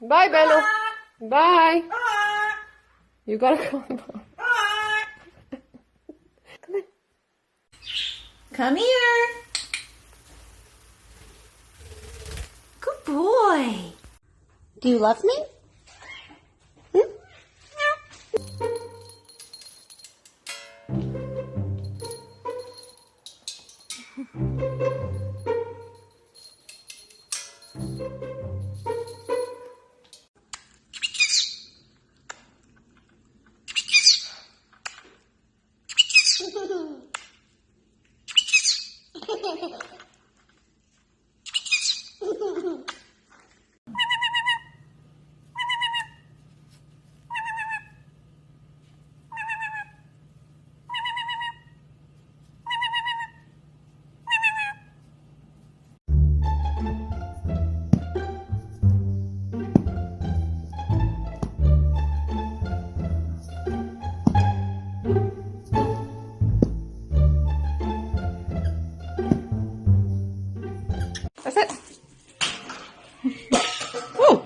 Bye, Bello. Bye. You gotta go. Come in. Come here. Good boy. Do you love me? That's it. Woo!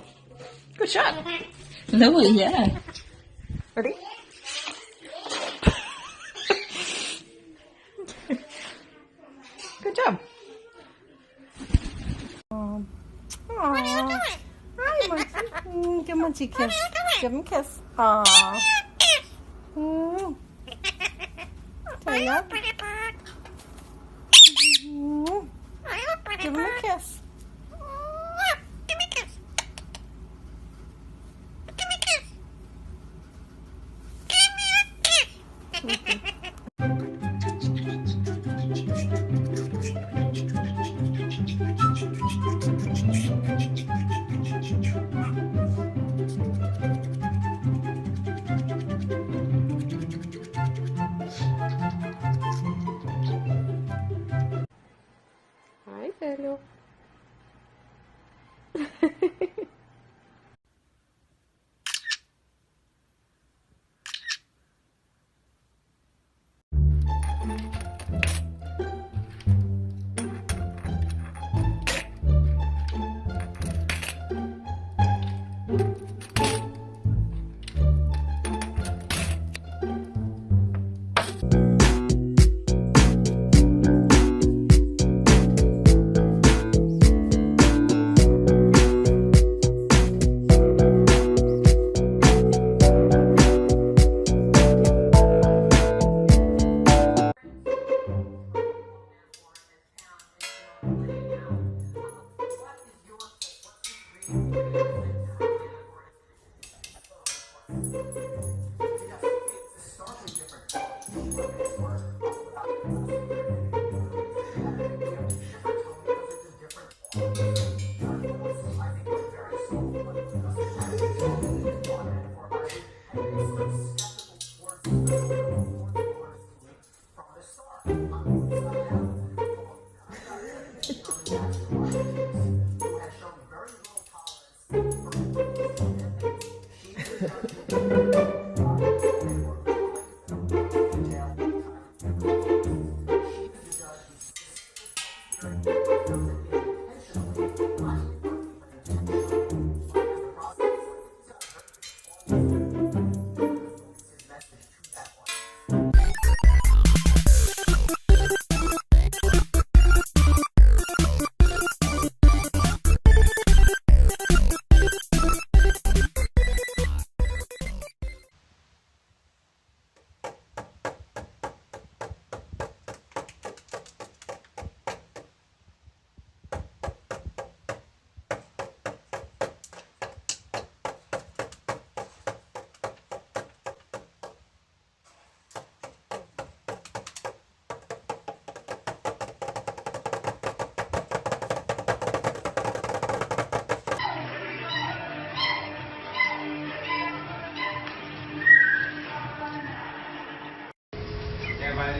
Good shot. Lovely, yeah. Ready? Good job. What are you doing? Hi, Munchie. Give Munchie a kiss. Give him a kiss. Aww. Mm. There you go. Pretty bird. Mm. Are you a pretty Give him a bird? kiss. Give me a kiss. Give me a kiss. Give me a kiss. Hi, Bello.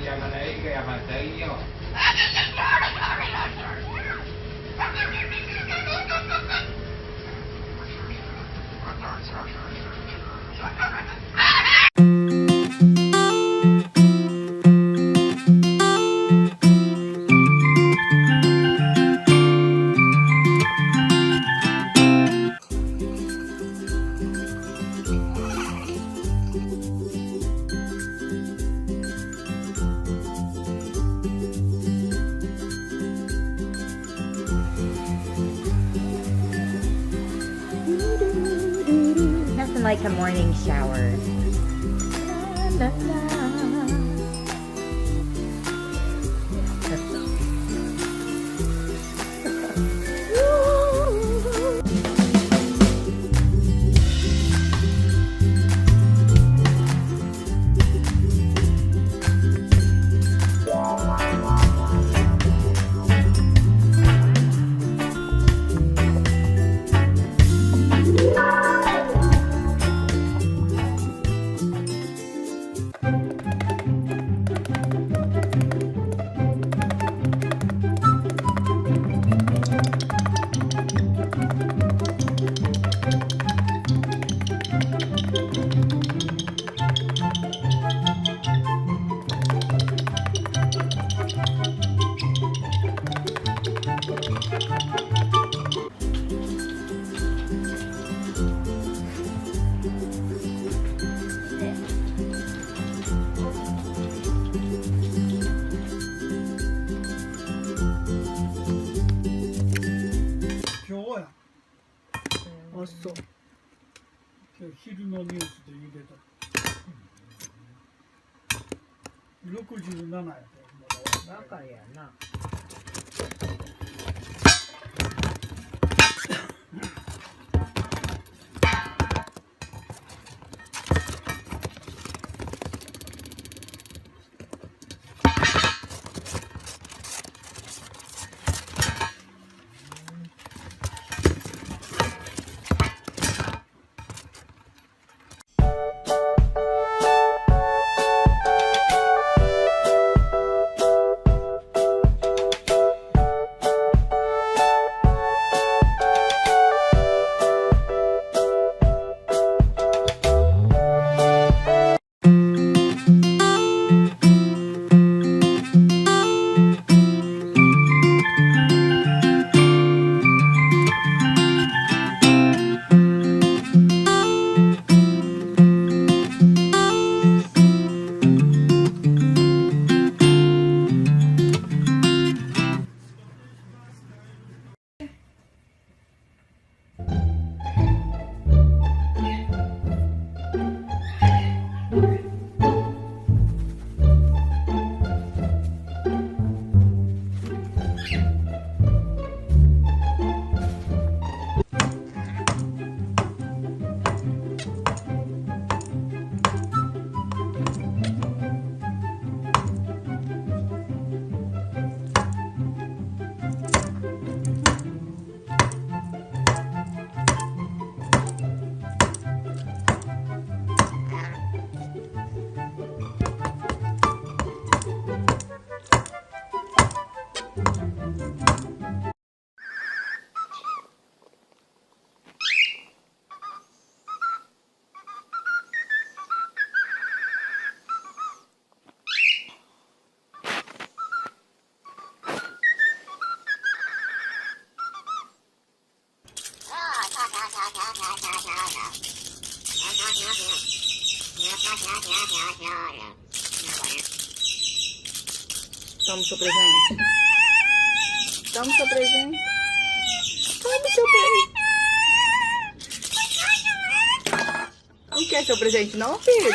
Llaman ahí que llaman yo. even like a morning shower. La, la, la.あ、そう。昼のニュースで言うてた。67やで。若いやな。Toma o seu presente. Toma o seu presente. Toma o seu presente. Não quer seu presente não, filho?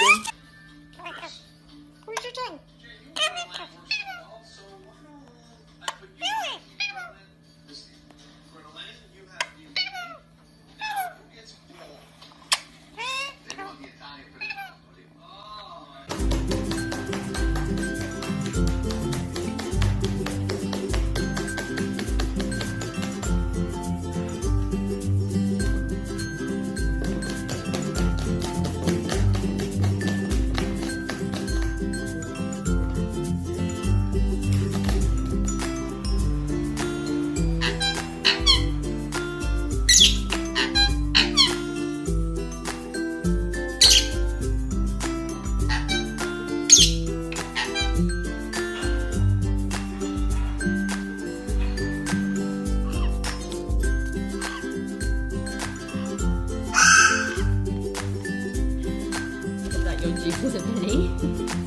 That your juice isn't any.